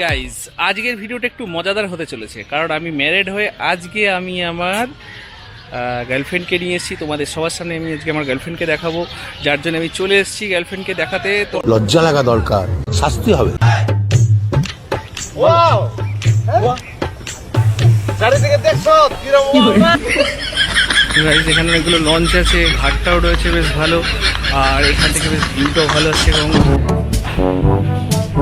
Guys আজকের ভিডিওটা একটু মজাদার হতে চলেছে, কারণ আমি ম্যারেড হয়ে আজকে আমি আমার গার্লফ্রেন্ডকে নিয়ে এসেছি। তোমাদের সবার সামনে আমি আজকে আমার গার্লফ্রেন্ডকে দেখাবো, যার জন্য আমি চলে এসেছি গার্লফ্রেন্ডকে দেখাতে। তো লজ্জা লাগা দরকার, শাস্তি হবে। এখানে অনেকগুলো লঞ্চ আছে, ঘাটটাও রয়েছে বেশ ভালো, আর এখান থেকে বেশ ভিউটাও ভালো আছে। এবং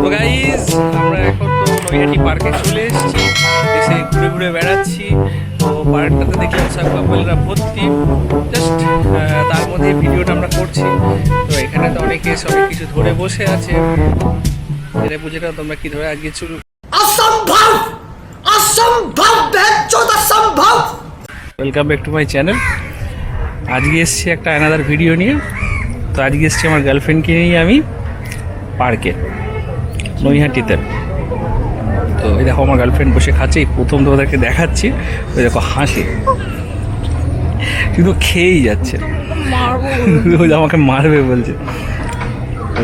তো গাইজ আমরা এখন তো নৈহাটি পার্কে চলে এসেছি, এসে ঘুরে ঘুরে বেড়াচ্ছি। তো পার্কটাতে দেখলাম সব কাপলরা ভর্তি, জাস্ট তার মধ্যে ভিডিওটা আমরা করছি। তো এখানে তো অনেকে অনেক কিছু ধরে বসে আছে, এটা বুঝে না তোমরা কি ধরে আজকে শুরু। অসম্ভব অসম্ভব অসম্ভব। Welcome back to my channel. আজকে এসেছি একটা অ্যানাদার ভিডিও নিয়ে। তো আজকে এসেছি আমার গার্লফ্রেন্ডকে নিয়ে আমি পার্কে নৈহাটিতে। তো এই দেখো আমার গার্লফ্রেন্ড বসে খাচ্ছে, এই প্রথম তোমাদেরকে দেখাচ্ছি। ওই দেখো হাসি, কিন্তু খেয়েই যাচ্ছে, ওই আমাকে মারবে বলছে।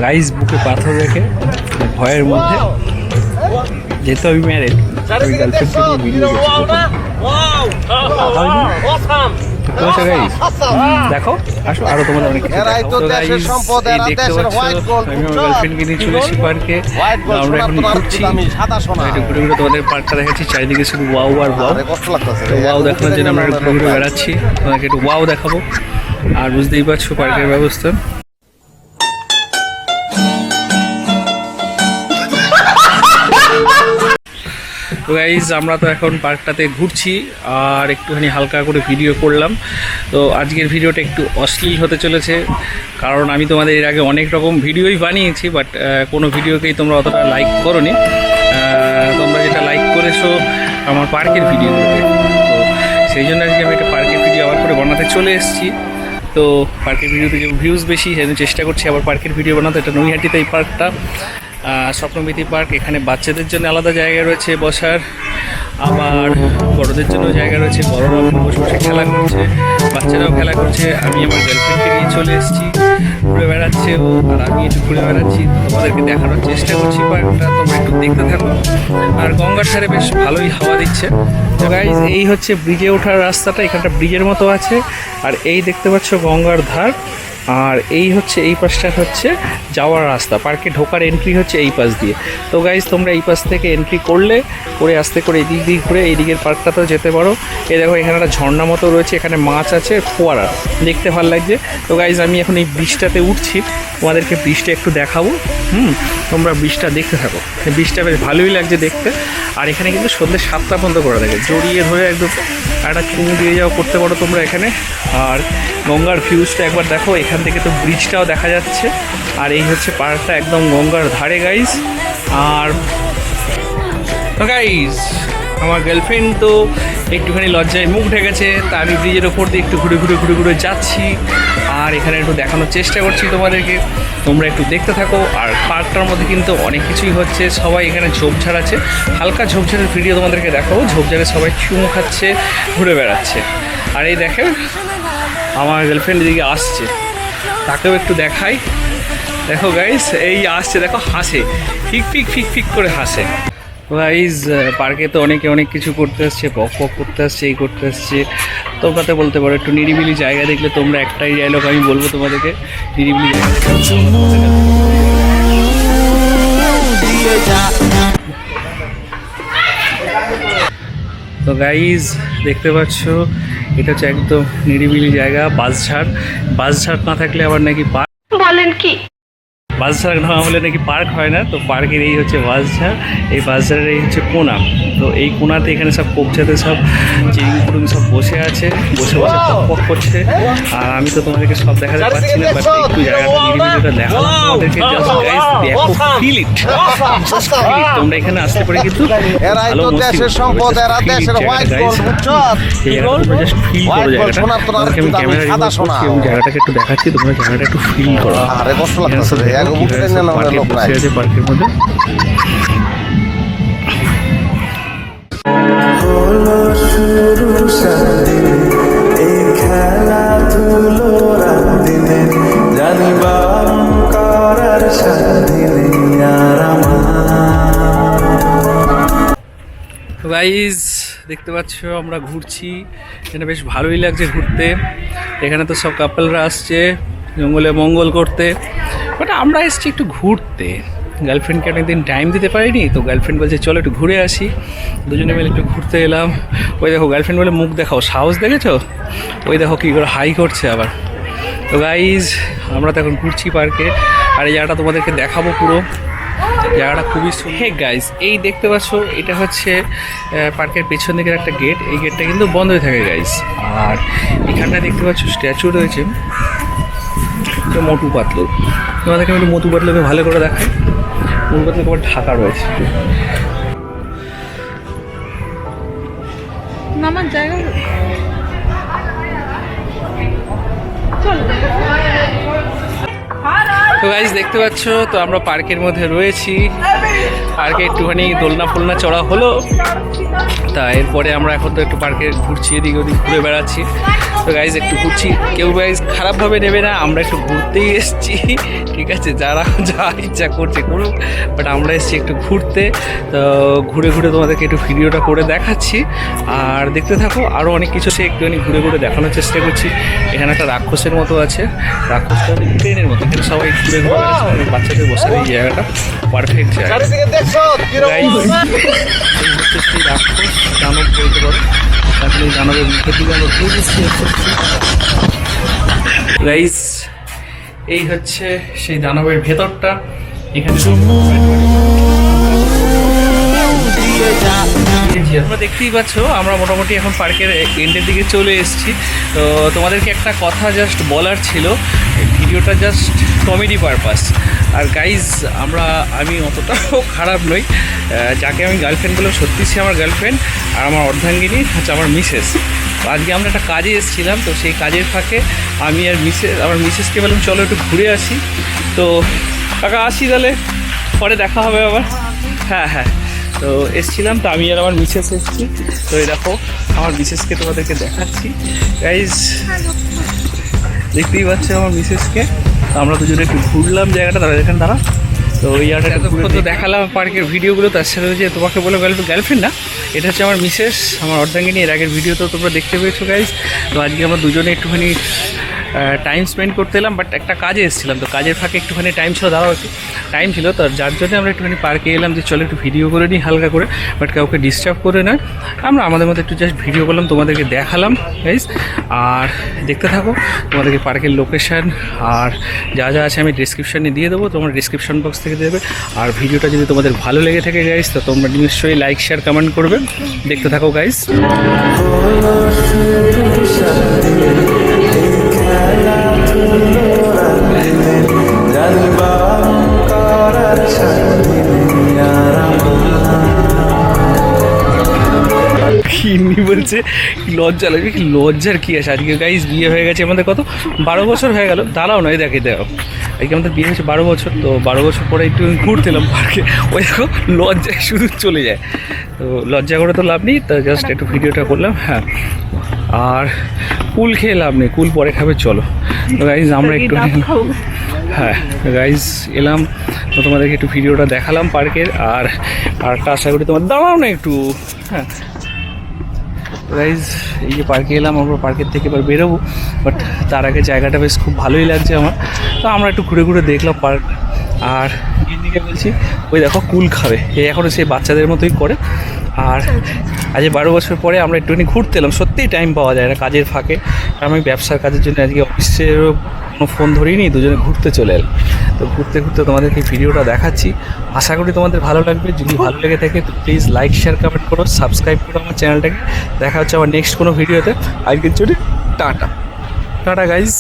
রাইস বুকে পাথর রেখে ভয়ের মধ্যে, যেহেতু আমি ম্যারেড, ওই গার্লফ্রেন্ডকে নিয়ে ভিডিও দেখো। আসো আরো তোমাদের অনেক কিছু গার্লফ্রেন্ডকে নিয়ে চলে এসেছি পার্কে। আমরা এখন ঘুরছি, ঘুরে ঘুরে তোমাদের পার্কটা দেখাচ্ছি। চারিদিকে শুধু ওয়াও আর ওয়াও, ওয়াও দেখানোর জন্য আমরা ঘুরে ঘুরে বেড়াচ্ছি। তোমাকে একটু ওয়াও দেখাবো। আর বুঝতেই পারছো পার্কের ব্যবস্থা। তো গাইজ আমরা তো এখন পার্কটাতে ঘুরছি আর একটুখানি হালকা করে ভিডিও করলাম। তো আজকের ভিডিওটা একটু অশ্লীল হতে চলেছে, কারণ আমি তোমাদের এর আগে অনেক রকম ভিডিওই বানিয়েছি, বাট কোনো ভিডিওকেই তোমরা অতটা লাইক করোনি। তোমরা যেটা লাইক করেছো আমার পার্কের ভিডিওগুলোকে, তো সেই জন্য আজকে আমি একটা পার্কের ভিডিও আবার করে বানাতে চলে এসেছি। তো পার্কের ভিডিওতে যে ভিউজ বেশি, সেই জন্য চেষ্টা করছি আবার পার্কের ভিডিও বানাতে। এটা নৈহাটিতে এই পার্কটা, স্বপ্নবীথি পার্ক। এখানে বাচ্চাদের জন্য আলাদা জায়গা রয়েছে বসার, আবার বড়দের জন্য জায়গা রয়েছে। বড়রা বসে বসে খেলা করছে, বাচ্চারাও খেলা করছে। আমি আমার গার্লফ্রেন্ডকে নিয়ে চলে এসেছি, ঘুরে বেড়াচ্ছে ও, আর আমি একটু ঘুরে বেড়াচ্ছি। তোমাদেরকে দেখানোর চেষ্টা করছি পার্কটা, তোমরা একটু দেখতে থাকো। আর গঙ্গার ধারে বেশ ভালোই হাওয়া দিচ্ছে। তো গাইজ এই হচ্ছে ব্রিজে ওঠার রাস্তাটা, এখানটা ব্রিজের মতো আছে। আর এই দেখতে পাচ্ছ গঙ্গার ধার, আর এই হচ্ছে এই পাশটা হচ্ছে যাওয়ার রাস্তা। পার্কে ঢোকার এন্ট্রি হচ্ছে এই পাশ দিয়ে। তো গাইজ তোমরা এই পাশ থেকে এন্ট্রি করে আস্তে করে এদিক দিয়ে ঘুরে এই দিকের পার্কটাতেও যেতে পারো। এই দেখো এখানে একটা ঝর্ণা মতো রয়েছে, এখানে মাছ আছে, ফোয়ারা, দেখতে ভালো লাগছে। তো গাইজ আমি এখন এই ব্রিজটাতে উঠছি, তোমাদেরকে ব্রিজটা একটু দেখাবো। তোমরা ব্রিজটা দেখতে থাকো, ব্রিজটা বেশ ভালোই লাগছে দেখতে। আর এখানে কিন্তু সন্ধ্যে 7টা পর্যন্ত করা থাকে, জড়িয়ে ধরে একদম একটা চুমু দিয়ে যাও করতে পারো তোমরা এখানে। আর গঙ্গার ভিউজটা একবার দেখো, এখান থেকে তো ব্রিজটাও দেখা যাচ্ছে। আর এই হচ্ছে পার্কটা একদম গঙ্গার ধারে গাইজ। আর তো গাইজ আমার গার্লফ্রেন্ড তো একটুখানি লজ্জায় মুখ ঢেকেছে, তা আমি ব্রিজের ওপর দিয়ে একটু ঘুরে ঘুরে যাচ্ছি। আর এখানে একটু দেখানোর চেষ্টা করছি তোমাদেরকে, তোমরা একটু দেখতে থাকো। আর পার্কটার মধ্যে কিন্তু অনেক কিছুই হচ্ছে, সবাই এখানে ঝোপঝাড় আছে, হালকা ঝোপঝাড়ের ভিডিও তোমাদেরকে দেখাবো। ঝোপঝাড়ে সবাই চুমু খাচ্ছে, ঘুরে বেড়াচ্ছে। আর এই দেখেন আমার গার্লফ্রেন্ড এদিকে আসছে, তাকেও একটু দেখাই। দেখো গাইস এই আসছে, দেখো হাসে, ফিক করে হাসে। গাইজ পার্কে তো অনেকে অনেক কিছু করতে আসছে, পক করতে আসছে, এই করতে আসছে। তোমরা তো বলতে পারো একটু নিরিবিলি জায়গা দেখলে তোমরা একটাই ডায়লগ আমি বলবো তোমাদেরকে, নিরিবিলি জায়গা। তো গাইজ দেখতে পাচ্ছ এটা হচ্ছে একদম নিরিবিলি জায়গা। বাঁশঝাড় না থাকলে আবার নাকি পার্ক বলেন কি, বাঁশঝাড় না হলে নাকি পার্ক হয় না। তো পার্কের এই হচ্ছে বাঁশঝাড়, এই বাঁশঝাড়ের এই হচ্ছে কোনা। তো এই কোনাতে এখানে সব কবজাতে সব চিড়িং সব বসে আছে, বসে পক করছে। আর আমি তো তোমাদেরকে সব দেখাতে পারছি না, বাট একটু জায়গাটা নিরিবিলিটা দেখালাম তোমাদেরকে। জাস্ট গাইস দেখো, ফিল ইট। তোমরা এখানে আসতে পারে কিন্তু ভালো জাস্ট ফিল করো জায়গাটা। আমি ক্যামেরা রিমুভ করছি এবং জায়গাটাকে একটু দেখাচ্ছি, তোমরা জায়গাটা একটু ফিল করো। পার্কের মধ্যে জানিবার করার স্বাধীন আর আমার গাইজ দেখতে পাচ্ছ আমরা ঘুরছি, এখানে বেশ ভালোই লাগছে ঘুরতে। এখানে তো সব কাপলরা আসছে জঙ্গলে মঙ্গল করতে, বাট আমরা এসেছি একটু ঘুরতে। গার্লফ্রেন্ডকে অনেকদিন টাইম দিতে পারিনি, তো গার্লফ্রেন্ড বলছে চলো একটু ঘুরে আসি। দুজনে মিলে একটু ঘুরতে এলাম। ওই দেখো গার্লফ্রেন্ড বলে মুখ দেখাও, সাহস দেখেছো? ওই দেখো কী করে হাই করছে আবার। তো গাইজ আমরা তো এখন ঘুরছি পার্কে, আর এই জায়গাটা তোমাদেরকে দেখাবো পুরো। জায়গাটা খুবই সুন্দর গাইজ। এই দেখতে পাচ্ছ এটা হচ্ছে পার্কের পেছন দিকের একটা গেট। এই গেটটা কিন্তু বন্ধ হয়ে থাকে গাইজ। আর এখানটা দেখতে পাচ্ছ স্ট্যাচু রয়েছে মোটু পাতলু। তোমাদেরকে আমি মোটু পাতলুকে ভালো করে দেখাই। মোটু পাতলুকে আবার ঢাকা রয়েছে। নামার জায়গা তো গাইজ দেখতে পাচ্ছ তো আমরা পার্কের মধ্যে রয়েছি। পার্কে একটুখানি দোলনা ফোলনা চড়া হলো, তা এরপরে আমরা এখন তো একটু পার্কে ঘুরছি, এদিক ওদিক ঘুরে বেড়াচ্ছি। তো গাইজ একটু ঘুরছি, কেউ গাইজ খারাপভাবে নেবে না, আমরা একটু ঘুরতেই এসেছি, ঠিক আছে? যারা যা ইচ্ছা করছে করুক, বাট আমরা এসেছি একটু ঘুরতে। তো ঘুরে ঘুরে তোমাদেরকে একটু ভিডিওটা করে দেখাচ্ছি, আর দেখতে থাকো। আরও অনেক কিছু সে একটুখানি ঘুরে ঘুরে দেখানোর চেষ্টা করছি। এখানে একটা রাক্ষসের মতো আছে, রাক্ষসটা ট্রেনের মতো, এখানে সবাই ঘুরে ঘুরে বেড়াচ্ছে। অনেক বাচ্চাদের বসার এই জায়গাটা পারফেক্ট জায়গা। গাইজ এই হচ্ছে সেই রাক্ষস, দানব বলতে পারো। তারপরে এই দানবের মুখের দিকে আমরা ঘুরে দিচ্ছি। গাইজ এই হচ্ছে সেই দানবের ভেতরটা। এখানে তোমরা দেখতেই পাচ্ছ আমরা মোটামুটি এখন পার্কের এন্ডের দিকে চলে এসেছি। তো তোমাদেরকে একটা কথা জাস্ট বলার ছিল, ভিডিওটা জাস্ট কমেডি পারপাস। আর গাইজ আমি অতটাও খারাপ নই। যাকে আমি গার্লফ্রেন্ড বললাম সত্যি সে আমার গার্লফ্রেন্ড, আর আমার অর্ধাঙ্গিনী হচ্ছে আমার মিসেস। তো আজকে আমরা একটা কাজে এসেছিলাম, তো সেই কাজের ফাঁকে আমি আর আমার মিসেসকে বললাম চলো একটু ঘুরে আসি। তো কাকা আসি তাহলে, পরে দেখা হবে আবার। হ্যাঁ হ্যাঁ, তো এসেছিলাম, তো আমি আর আমার মিসেস এসেছি। তো এই দেখো আমার মিসেসকে তোমাদেরকে দেখাচ্ছি। গাইজ দেখতেই পাচ্ছ আমার মিসেসকে। তো আমরা দুজনে একটু ঘুরলাম জায়গাটা, তারা এখানে দাঁড়া। তো ওই জায়গাটা তো দেখালাম পার্কের ভিডিওগুলো। তার সাথে যে তোমাকে বলে গার্লফ্রেন্ড না, এটা হচ্ছে আমার মিসেস, আমার অর্ধাঙ্গিনী। এর আগের ভিডিও তো তোমরা দেখতে পেয়েছো গাইজ। তো আজকে আমরা দুজনে একটুখানি টাইম স্পেন্ড করতে এলাম, বাট একটা কাজে এসেছিলাম। তো কাজের ফাঁকে একটুখানি টাইম ছিল, দাঁড়াও একটু টাইম ছিল, তো যার জন্য আমরা একটুখানি পার্কে এলাম যে চলো একটু ভিডিও করে নিই হালকা করে, বাট কাউকে ডিস্টার্ব করে নয়। আমরা আমাদের মধ্যে একটু জাস্ট ভিডিও করলাম, তোমাদেরকে দেখালাম গাইজ। আর দেখতে থাকো, তোমাদেরকে পার্কের লোকেশান আর যা যা আছে আমি ডিসক্রিপশানে দিয়ে দেবো, তোমরা ডিসক্রিপশান বক্স থেকে দেবে। আর ভিডিওটা যদি তোমাদের ভালো লেগে থাকে গাইজ, তো তোমরা নিশ্চয়ই লাইক শেয়ার কমেন্ট করবে। দেখতে থাকো গাইজ। কিন্নি বলছে লজ্জা লাগবে, কি লজ্জার কী আছে? আজকে গাইজ বিয়ে হয়ে গেছে আমাদের, কত 12 বছর হয়ে গেল। দাঁড়াও নয় দেখে দেখো, আজকে আমাদের বিয়ে হয়েছে 12 বছর। তো 12 বছর পরে একটু ঘুরতে এলাম পার্কে। ওই দেখো লজ্জায় শুধু চলে যায়। তো লজ্জা করে তো লাভ নেই, তো জাস্ট একটু ভিডিওটা করলাম। হ্যাঁ, আর কুল খেয়ে লাভ নেই, কুল পরে খাবে চলো। তো গাইজ আমরা একটু হ্যাঁ গাইজ এলাম, তো তোমাদেরকে একটু ভিডিওটা দেখালাম পার্কের। আর একটা আশা করি তোমার দাঁড়াও না একটু। হ্যাঁ গাইজ এই যে পার্কে এলাম, আমরা পার্কের থেকে এবার বেরোবো, বাট তার আগে জায়গাটা বেশ খুব ভালোই লাগছে আমার। তো আমরা একটু ঘুরে ঘুরে দেখলাম পার্ক। আর দিকে বলছি ওই দেখো কুল খাবে, এই এখনও সেই বাচ্চাদের মতোই করে। আর আজ 12 বছর পরে আমরা একটুখানি ঘুরতে এলাম। সত্যিই টাইম পাওয়া যায় না কাজের ফাঁকে। আমি ব্যবসার কাজের জন্য আজকে অফিসেরও কোনো ফোন ধরিনি, দুজনে ঘুরতে চলে এলাম। তো ঘুরতে ঘুরতে তোমাদেরকে ভিডিওটা দেখাচ্ছি, আশা করি তোমাদের ভালো লাগবে। যদি ভালো লেগে থাকে তো প্লিজ লাইক শেয়ার কমেন্ট করো, সাবস্ক্রাইব করো আমার চ্যানেলটাকে। দেখা হচ্ছে আবার নেক্সট কোনো ভিডিওতে। আজকের জন্য টাটা টাটা গাইজ।